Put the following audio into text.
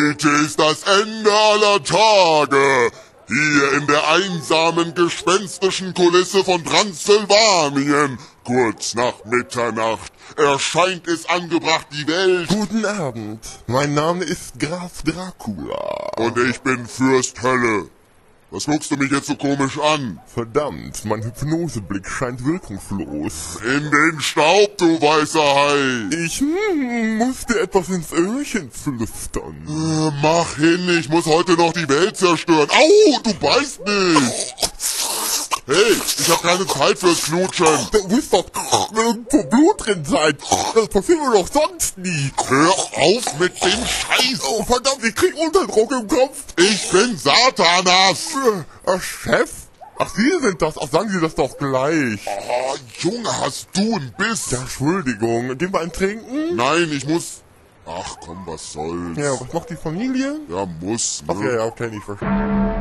Heute ist das Ende aller Tage. Hier in der einsamen, gespenstischen Kulisse von Transsilvanien. Kurz nach Mitternacht erscheint es angebracht die Welt. Guten Abend, mein Name ist Graf Dracula. Und ich bin Fürst Hölle. Was guckst du mich jetzt so komisch an? Verdammt, mein Hypnoseblick scheint wirkungslos. In den Staub, du weißer Hai. Ich musste etwas ins Öhrchen flüstern. Mach hin, ich muss heute noch die Welt zerstören. Au, du beißt nicht. Hey, ich hab keine Zeit fürs Knutschen. Da muss doch irgendwo Blut drin sein. Das passiert mir doch sonst nie. Hör auf mit dem Scheiß. Oh verdammt, ich krieg Unterdruck im Kopf. Ich bin Satanas. Chef? Ach, Sie sind das. Ach, sagen Sie das doch gleich. Oh, Junge, hast du einen Biss? Ja, Entschuldigung. Gehen wir ein Trinken? Nein, ich muss... Ach komm, was soll's. Ja, was macht die Familie? Ja, muss, ne? Ach ja, okay, ich verstehe.